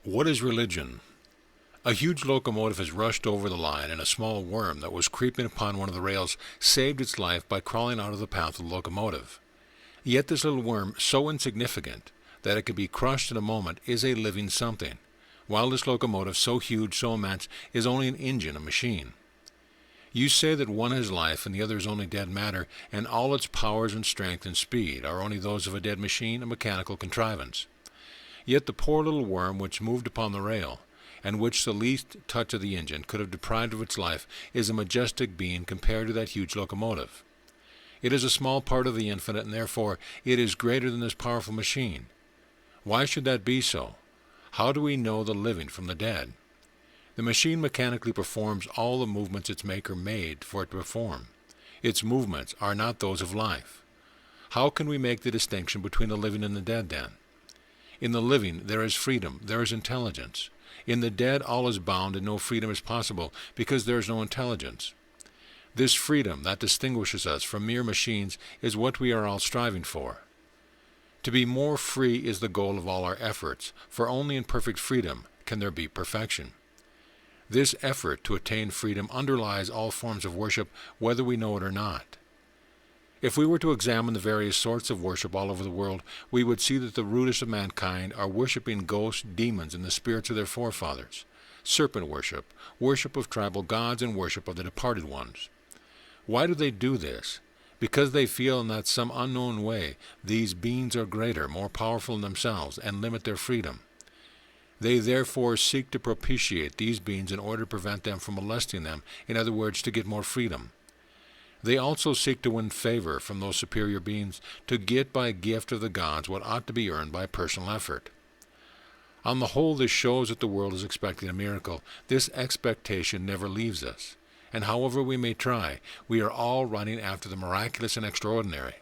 What is religion? A huge locomotive has rushed over the line, and a small worm that was creeping upon one of the rails saved its life by crawling out of the path of the locomotive. Yet this little worm, so insignificant that it could be crushed in a moment, is a living something, while this locomotive, so huge, so immense, is only an engine, a machine. You say that one has life and the other is only dead matter, and all its powers and strength and speed are only those of a dead machine, a mechanical contrivance. Yet the poor little worm which moved upon the rail, and which the least touch of the engine could have deprived of its life, is a majestic being compared to that huge locomotive. It is a small part of the infinite, and therefore it is greater than this powerful machine. Why should that be so? How do we know the living from the dead? The machine mechanically performs all the movements its maker made for it to perform. Its movements are not those of life. How can we make the distinction between the living and the dead, then? In the living there is freedom, there is intelligence. In the dead all is bound, and no freedom is possible, because there is no intelligence. This freedom that distinguishes us from mere machines is what we are all striving for. To be more free is the goal of all our efforts, for only in perfect freedom can there be perfection. This effort to attain freedom underlies all forms of worship, whether we know it or not. If we were to examine the various sorts of worship all over the world, we would see that the rudest of mankind are worshipping ghosts, demons, and the spirits of their forefathers, serpent worship, worship of tribal gods, and worship of the departed ones. Why do they do this? Because they feel in that some unknown way these beings are greater, more powerful than themselves, and limit their freedom. They therefore seek to propitiate these beings in order to prevent them from molesting them, in other words, to get more freedom. They also seek to win favor from those superior beings, to get by gift of the gods what ought to be earned by personal effort. On the whole, this shows that the world is expecting a miracle. This expectation never leaves us, and however we may try, we are all running after the miraculous and extraordinary.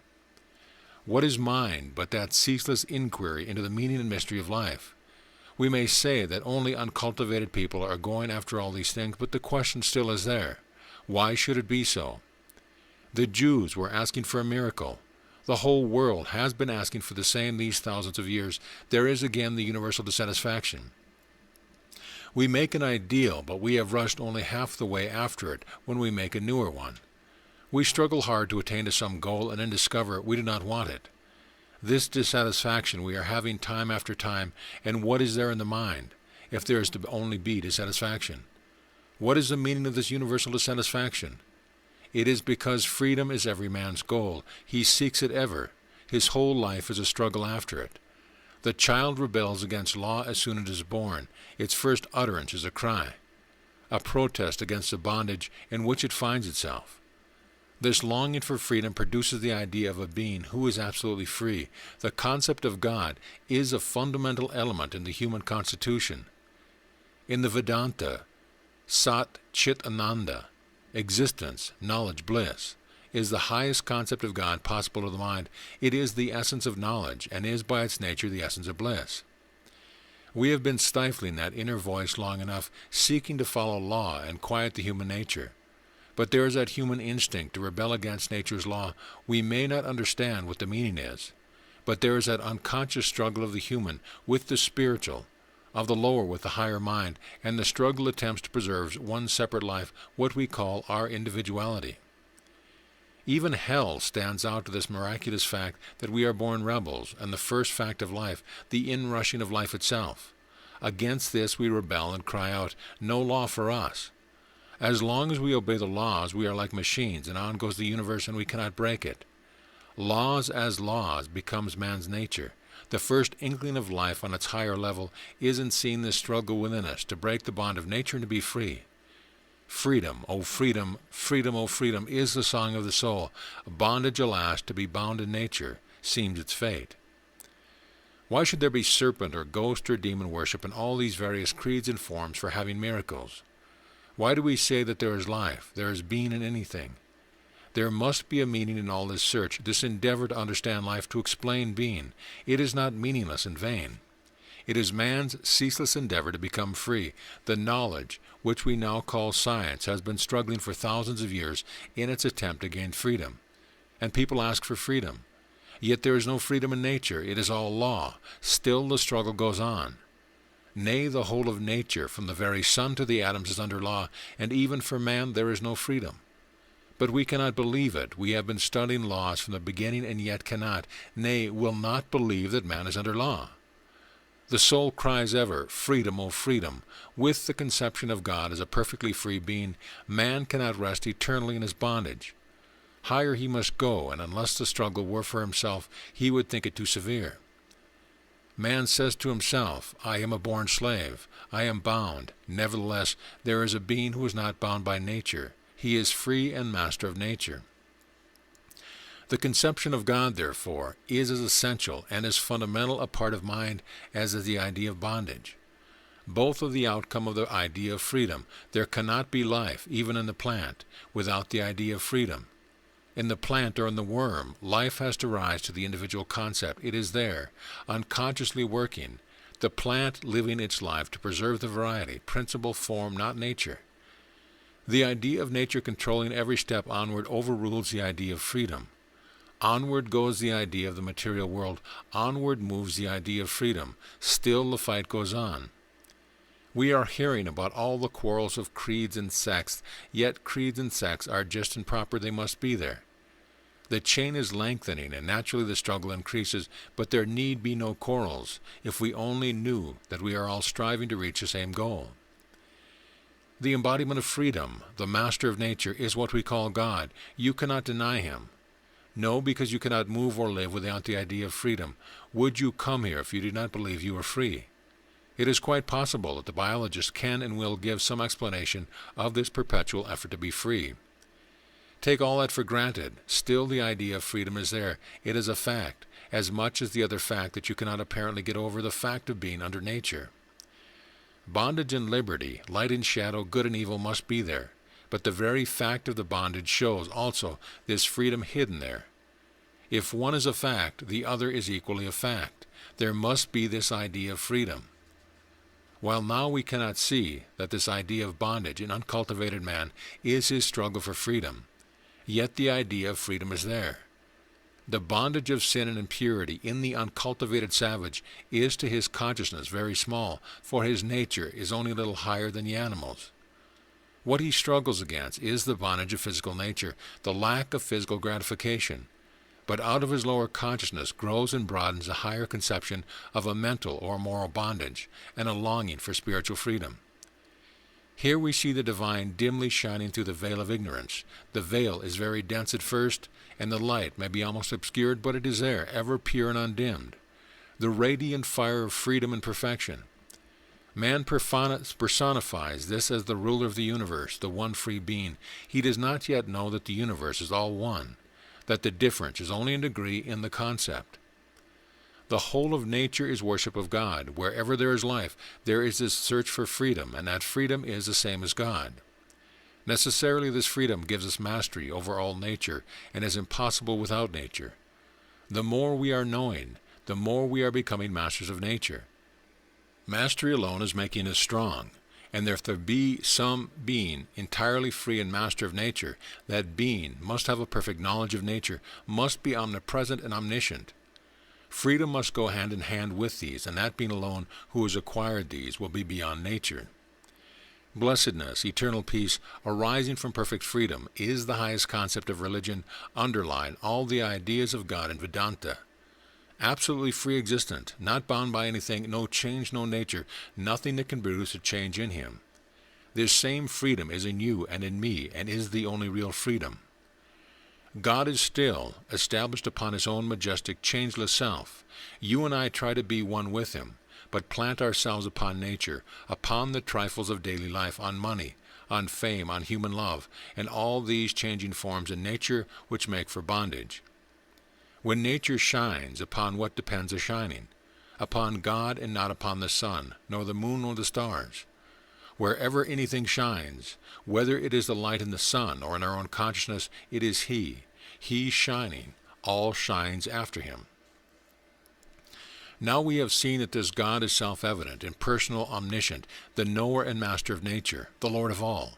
What is mind but that ceaseless inquiry into the meaning and mystery of life? We may say that only uncultivated people are going after all these things, but the question still is there. Why should it be so? The Jews were asking for a miracle. The whole world has been asking for the same these thousands of years. There is again the universal dissatisfaction. We make an ideal, but we have rushed only half the way after it when we make a newer one. We struggle hard to attain to some goal and then discover we do not want it. This dissatisfaction we are having time after time, and what is there in the mind, if there is to only be dissatisfaction? What is the meaning of this universal dissatisfaction? It is because freedom is every man's goal. He seeks it ever. His whole life is a struggle after it. The child rebels against law as soon as it is born. Its first utterance is a cry, a protest against the bondage in which it finds itself. This longing for freedom produces the idea of a being who is absolutely free. The concept of God is a fundamental element in the human constitution. In the Vedanta, Sat Chit Ananda, existence, knowledge, bliss, is the highest concept of God possible to the mind. It is the essence of knowledge, and is by its nature the essence of bliss. We have been stifling that inner voice long enough, seeking to follow law and quiet the human nature. But there is that human instinct to rebel against nature's law. We may not understand what the meaning is, but there is that unconscious struggle of the human with the spiritual, of the lower with the higher mind, and the struggle attempts to preserve one separate life, what we call our individuality. Even hell stands out to this miraculous fact that we are born rebels, and the first fact of life, the inrushing of life itself. Against this we rebel and cry out, "No law for us." As long as we obey the laws, we are like machines, and on goes the universe, and we cannot break it. Laws as laws becomes man's nature. The first inkling of life on its higher level is in seeing this struggle within us to break the bond of nature and to be free. Freedom, O freedom, freedom, O freedom, is the song of the soul. Bondage, alas, to be bound in nature, seems its fate. Why should there be serpent or ghost or demon worship in all these various creeds and forms for having miracles? Why do we say that there is life, there is being in anything? There must be a meaning in all this search, this endeavor to understand life, to explain being. It is not meaningless and vain. It is man's ceaseless endeavor to become free. The knowledge, which we now call science, has been struggling for thousands of years in its attempt to gain freedom. And people ask for freedom. Yet there is no freedom in nature. It is all law. Still the struggle goes on. Nay, the whole of nature, from the very sun to the atoms, is under law, and even for man there is no freedom. But we cannot believe it. We have been studying laws from the beginning, and yet cannot, nay, will not believe that man is under law. The soul cries ever, freedom, O freedom. With the conception of God as a perfectly free being, man cannot rest eternally in his bondage. Higher he must go, and unless the struggle were for himself, he would think it too severe. Man says to himself, I am a born slave, I am bound. Nevertheless, there is a being who is not bound by nature. He is free and master of nature. The conception of God, therefore, is as essential and as fundamental a part of mind as is the idea of bondage. Both are the outcome of the idea of freedom. There cannot be life, even in the plant, without the idea of freedom. In the plant or in the worm, life has to rise to the individual concept. It is there, unconsciously working, the plant living its life to preserve the variety, principle, form, not nature. The idea of nature controlling every step onward overrules the idea of freedom. Onward goes the idea of the material world. Onward moves the idea of freedom. Still the fight goes on. We are hearing about all the quarrels of creeds and sects, yet creeds and sects are just and proper, they must be there. The chain is lengthening, and naturally the struggle increases, but there need be no quarrels, if we only knew that we are all striving to reach the same goal. The embodiment of freedom, the master of nature, is what we call God. You cannot deny him. No, because you cannot move or live without the idea of freedom. Would you come here if you did not believe you were free? It is quite possible that the biologist can and will give some explanation of this perpetual effort to be free. Take all that for granted. Still the idea of freedom is there. It is a fact, as much as the other fact that you cannot apparently get over, the fact of being under nature. Bondage and liberty, light and shadow, good and evil must be there. But the very fact of the bondage shows also this freedom hidden there. If one is a fact, the other is equally a fact. There must be this idea of freedom. While now we cannot see that this idea of bondage in uncultivated man is his struggle for freedom, yet the idea of freedom is there. The bondage of sin and impurity in the uncultivated savage is to his consciousness very small, for his nature is only a little higher than the animals. What he struggles against is the bondage of physical nature, the lack of physical gratification. But out of his lower consciousness grows and broadens a higher conception of a mental or moral bondage, and a longing for spiritual freedom. Here we see the divine dimly shining through the veil of ignorance. The veil is very dense at first, and the light may be almost obscured, but it is there, ever pure and undimmed. The radiant fire of freedom and perfection. Man personifies this as the ruler of the universe, the one free being. He does not yet know that the universe is all one, that the difference is only in degree in the concept. The whole of nature is worship of God. Wherever there is life, there is this search for freedom, and that freedom is the same as God. Necessarily this freedom gives us mastery over all nature, and is impossible without nature. The more we are knowing, the more we are becoming masters of nature. Mastery alone is making us strong. And if there be some being entirely free and master of nature, that being must have a perfect knowledge of nature, must be omnipresent and omniscient. Freedom must go hand in hand with these, and that being alone who has acquired these will be beyond nature. Blessedness, eternal peace, arising from perfect freedom, is the highest concept of religion, underlying all the ideas of God in Vedanta. Absolutely free existent, not bound by anything, no change, no nature, nothing that can produce a change in him. This same freedom is in you and in me, and is the only real freedom. God is still, established upon his own majestic, changeless self. You and I try to be one with him, but plant ourselves upon nature, upon the trifles of daily life, on money, on fame, on human love, and all these changing forms in nature which make for bondage. When nature shines, upon what depends a shining? Upon God, and not upon the sun, nor the moon, nor the stars. Wherever anything shines, whether it is the light in the sun or in our own consciousness, it is He. He shining, all shines after Him. Now we have seen that this God is self-evident, impersonal, omniscient, the knower and master of nature, the Lord of all.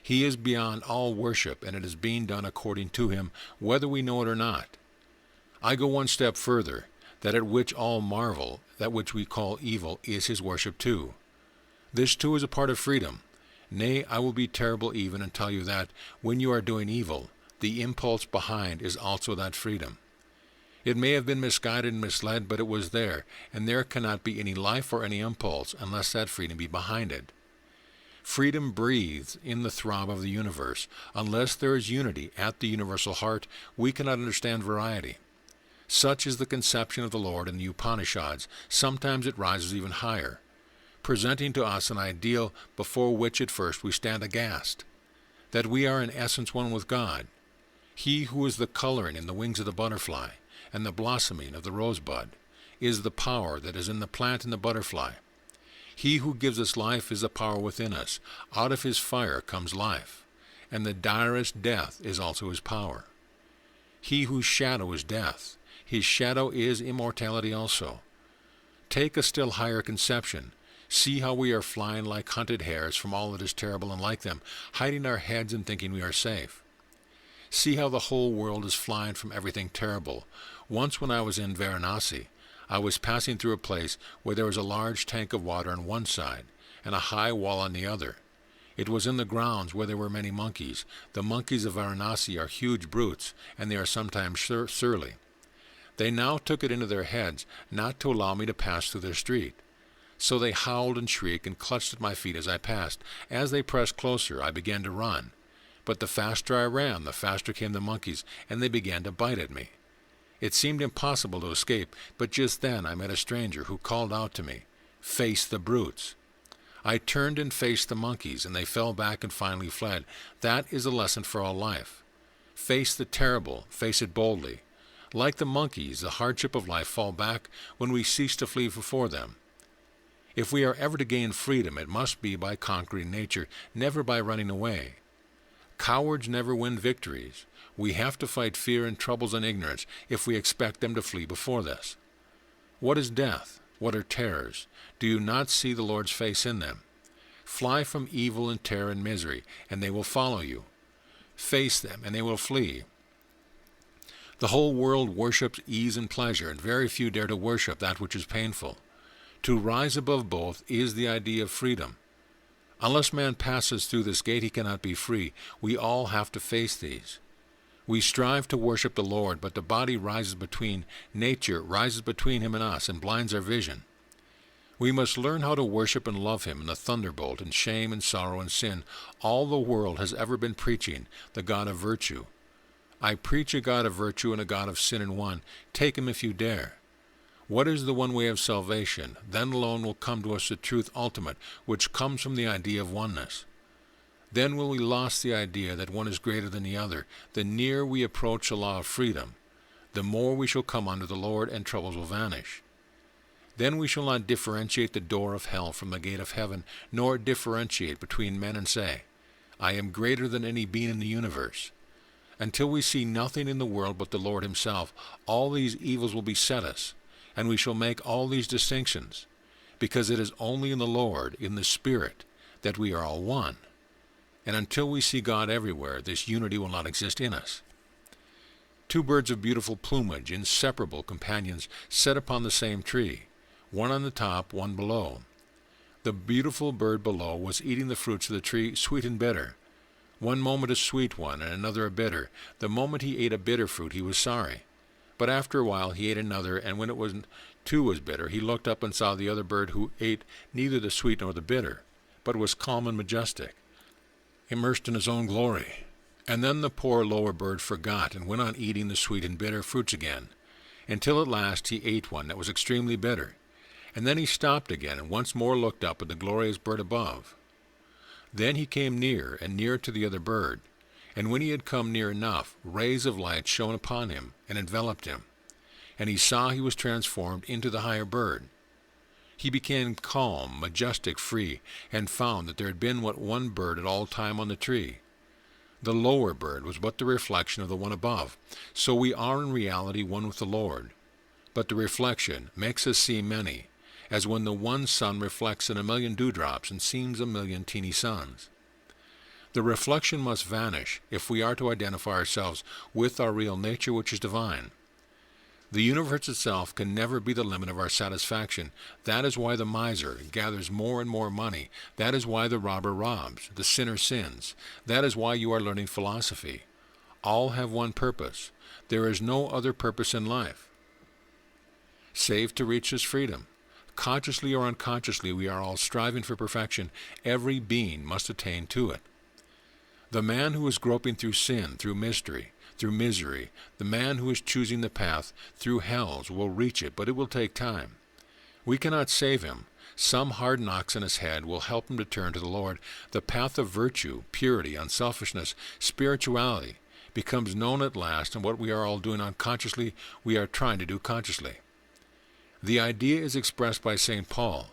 He is beyond all worship, and it is being done according to Him, whether we know it or not. I go one step further. that at which all marvel, that which we call evil, is his worship too. This too is a part of freedom. Nay, I will be terrible even and tell you that, when you are doing evil, the impulse behind is also that freedom. It may have been misguided and misled, but it was there, and there cannot be any life or any impulse unless that freedom be behind it. Freedom breathes in the throb of the universe. Unless there is unity at the universal heart, we cannot understand variety. Such is the conception of the Lord in the Upanishads. Sometimes it rises even higher, presenting to us an ideal before which at first we stand aghast, that we are in essence one with God. He who is the coloring in the wings of the butterfly and the blossoming of the rosebud is the power that is in the plant and the butterfly. He who gives us life is the power within us. Out of his fire comes life, and the direst death is also his power. He whose shadow is death, his shadow is immortality also. Take a still higher conception. See how we are flying like hunted hares from all that is terrible and like them, hiding our heads and thinking we are safe. See how the whole world is flying from everything terrible. Once when I was in Varanasi, I was passing through a place where there was a large tank of water on one side and a high wall on the other. It was in the grounds where there were many monkeys. The monkeys of Varanasi are huge brutes, and they are sometimes surly. They now took it into their heads not to allow me to pass through their street. So they howled and shrieked and clutched at my feet as I passed. As they pressed closer, I began to run. But the faster I ran, the faster came the monkeys, and they began to bite at me. It seemed impossible to escape, but just then I met a stranger who called out to me, "Face the brutes." I turned and faced the monkeys, and they fell back and finally fled. That is a lesson for all life. Face the terrible, face it boldly. Like the monkeys, the hardship of life fall back when we cease to flee before them. If we are ever to gain freedom, it must be by conquering nature, never by running away. Cowards never win victories. We have to fight fear and troubles and ignorance if we expect them to flee before this. What is death? What are terrors? Do you not see the Lord's face in them? Fly from evil and terror and misery, and they will follow you. Face them, and they will flee. The whole world worships ease and pleasure, and very few dare to worship that which is painful. To rise above both is the idea of freedom. Unless man passes through this gate, he cannot be free. We all have to face these. We strive to worship the Lord, but the body rises between, nature rises between him and us and blinds our vision. We must learn how to worship and love him in the thunderbolt and shame and sorrow and sin. All the world has ever been preaching, the God of virtue. I preach a God of virtue and a God of sin in one. Take him if you dare. What is the one way of salvation? Then alone will come to us the truth ultimate, which comes from the idea of oneness. Then will we lost the idea that one is greater than the other. The nearer we approach the law of freedom, the more we shall come unto the Lord, and troubles will vanish. Then we shall not differentiate the door of hell from the gate of heaven, nor differentiate between men and say, "I am greater than any being in the universe." Until we see nothing in the world but the Lord himself, all these evils will beset us, and we shall make all these distinctions, because it is only in the Lord, in the Spirit, that we are all one. And until we see God everywhere, this unity will not exist in us. Two birds of beautiful plumage, inseparable companions, set upon the same tree, one on the top, one below. The beautiful bird below was eating the fruits of the tree, sweet and bitter. One moment a sweet one, and another a bitter. The moment he ate a bitter fruit, he was sorry. But after a while he ate another, and when it was too was bitter, he looked up and saw the other bird, who ate neither the sweet nor the bitter, but was calm and majestic, immersed in his own glory. And then the poor lower bird forgot, and went on eating the sweet and bitter fruits again, until at last he ate one that was extremely bitter. And then he stopped again, and once more looked up at the glorious bird above. Then he came near and near to the other bird, and when he had come near enough, rays of light shone upon him and enveloped him, and he saw he was transformed into the higher bird. He became calm, majestic, free, and found that there had been but one bird at all time on the tree. The lower bird was but the reflection of the one above. So we are in reality one with the Lord. But the reflection makes us see many, as when the one sun reflects in 1,000,000 dewdrops and seems 1,000,000 teeny suns. The reflection must vanish if we are to identify ourselves with our real nature, which is divine. The universe itself can never be the limit of our satisfaction. That is why the miser gathers more and more money. That is why the robber robs, the sinner sins. That is why you are learning philosophy. All have one purpose. There is no other purpose in life, save to reach this freedom. Consciously or unconsciously, we are all striving for perfection. Every being must attain to it. The man who is groping through sin, through mystery, through misery, the man who is choosing the path through hells will reach it, but it will take time. We cannot save him. Some hard knocks on his head will help him to turn to the Lord. The path of virtue, purity, unselfishness, spirituality becomes known at last, and what we are all doing unconsciously, we are trying to do consciously. The idea is expressed by St. Paul.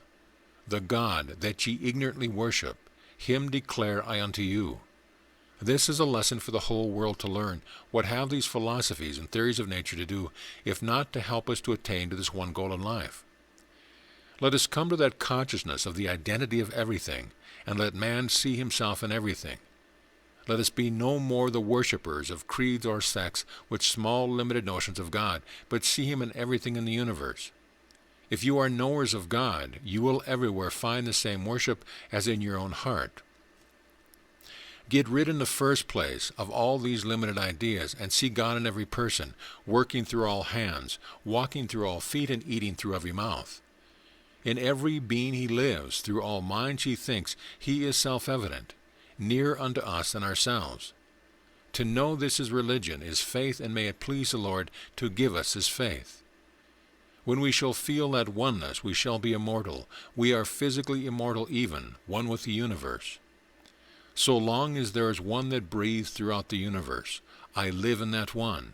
The God that ye ignorantly worship, him declare I unto you. This is a lesson for the whole world to learn. What have these philosophies and theories of nature to do, if not to help us to attain to this one goal in life? Let us come to that consciousness of the identity of everything, and let man see himself in everything. Let us be no more the worshippers of creeds or sects with small limited notions of God, but see him in everything in the universe. If you are knowers of God, you will everywhere find the same worship as in your own heart. Get rid in the first place of all these limited ideas and see God in every person, working through all hands, walking through all feet, and eating through every mouth. In every being he lives, through all minds he thinks, he is self-evident, near unto us and ourselves. To know this is religion, is faith, and may it please the Lord to give us his faith. When we shall feel that oneness, we shall be immortal. We are physically immortal even, one with the universe. So long as there is one that breathes throughout the universe, I live in that one.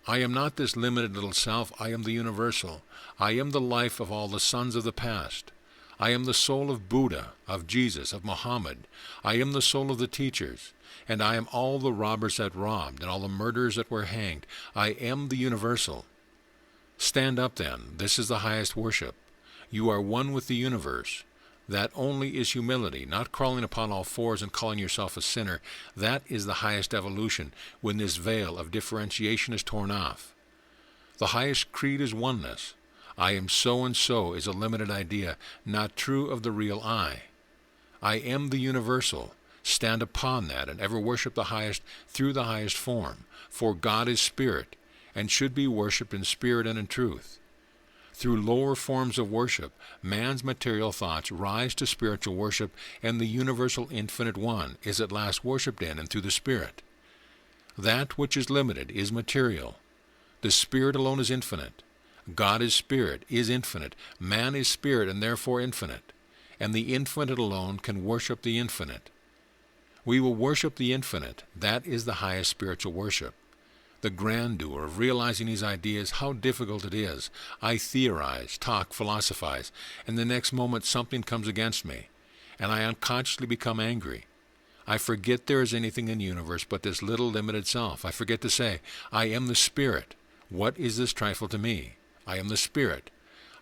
I am not this limited little self, I am the universal. I am the life of all the sons of the past. I am the soul of Buddha, of Jesus, of Muhammad. I am the soul of the teachers, and I am all the robbers that robbed, and all the murderers that were hanged. I am the universal. Stand up then, this is the highest worship. You are one with the universe. That only is humility, not crawling upon all fours and calling yourself a sinner. That is the highest evolution, when this veil of differentiation is torn off. The highest creed is oneness. I am so and so is a limited idea, not true of the real I. I am the universal. Stand upon that and ever worship the highest through the highest form, for God is spirit, and should be worshipped in spirit and in truth. Through lower forms of worship, man's material thoughts rise to spiritual worship, and the universal infinite one is at last worshipped in and through the Spirit. That which is limited is material. The Spirit alone is infinite. God is Spirit, is infinite. Man is Spirit and therefore infinite. And the infinite alone can worship the infinite. We will worship the infinite. That is the highest spiritual worship. The grandeur of realizing these ideas, how difficult it is. I theorize, talk, philosophize, and the next moment something comes against me, and I unconsciously become angry. I forget there is anything in the universe but this little limited self. I forget to say, I am the Spirit. What is this trifle to me? I am the Spirit.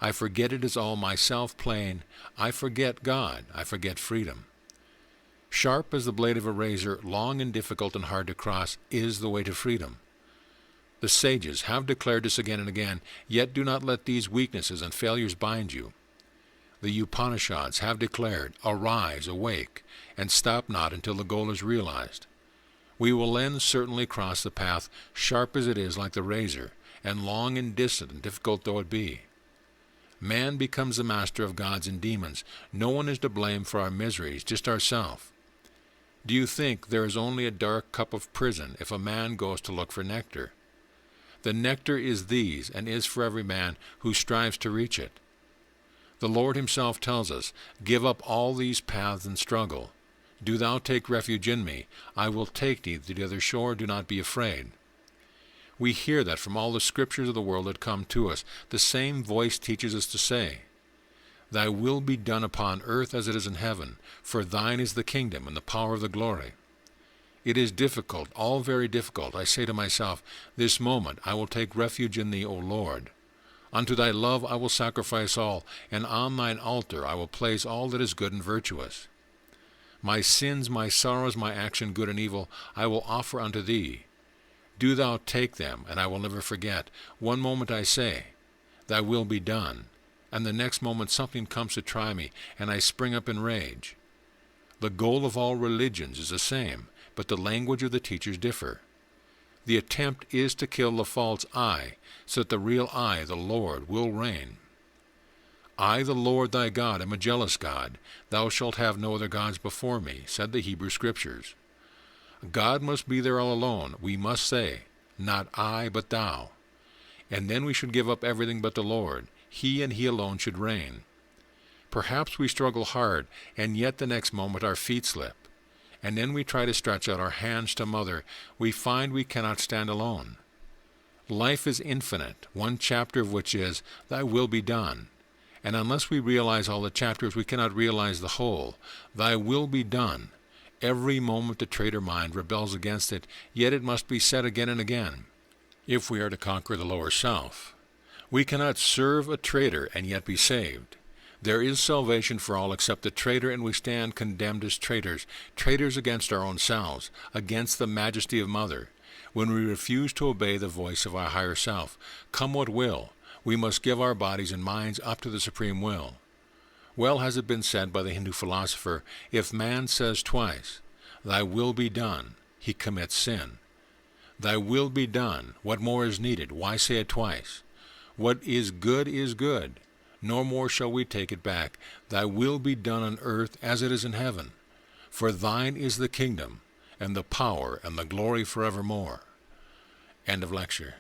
I forget it is all myself playing. I forget God. I forget freedom. Sharp as the blade of a razor, long and difficult and hard to cross, is the way to freedom. The sages have declared this again and again, yet do not let these weaknesses and failures bind you. The Upanishads have declared, arise, awake, and stop not until the goal is realized. We will then certainly cross the path, sharp as it is like the razor, and long and distant and difficult though it be. Man becomes the master of gods and demons. No one is to blame for our miseries, just ourselves. Do you think there is only a dark cup of prison if a man goes to look for nectar? The nectar is these, and is for every man who strives to reach it. The Lord himself tells us, give up all these paths and struggle. Do thou take refuge in me. I will take thee to the other shore. Do not be afraid. We hear that from all the scriptures of the world that come to us. The same voice teaches us to say, Thy will be done upon earth as it is in heaven, for thine is the kingdom and the power of the glory. It is difficult, all very difficult. I say to myself, this moment I will take refuge in thee, O Lord. Unto thy love I will sacrifice all, and on thine altar I will place all that is good and virtuous. My sins, my sorrows, my action, good and evil, I will offer unto thee. Do thou take them, and I will never forget. One moment I say, thy will be done, and the next moment something comes to try me, and I spring up in rage. The goal of all religions is the same, but the language of the teachers differ. The attempt is to kill the false I, so that the real I, the Lord, will reign. I, the Lord thy God, am a jealous God. Thou shalt have no other gods before me, said the Hebrew Scriptures. God must be there all alone. We must say, not I, but thou. And then we should give up everything but the Lord. He and he alone should reign. Perhaps we struggle hard, and yet the next moment our feet slip. And then we try to stretch out our hands to Mother. We find we cannot stand alone. Life is infinite, one chapter of which is, Thy will be done. And unless we realize all the chapters, we cannot realize the whole. Thy will be done. Every moment the traitor mind rebels against it, yet it must be said again and again, if we are to conquer the lower self. We cannot serve a traitor and yet be saved. There is salvation for all except the traitor, and we stand condemned as traitors, traitors against our own selves, against the majesty of Mother, when we refuse to obey the voice of our higher self. Come what will, we must give our bodies and minds up to the supreme will. Well has it been said by the Hindu philosopher, if man says twice, Thy will be done, he commits sin. Thy will be done. What more is needed? Why say it twice? What is good, no more shall we take it back. Thy will be done on earth as it is in heaven. For thine is the kingdom, and the power, and the glory forevermore. End of lecture.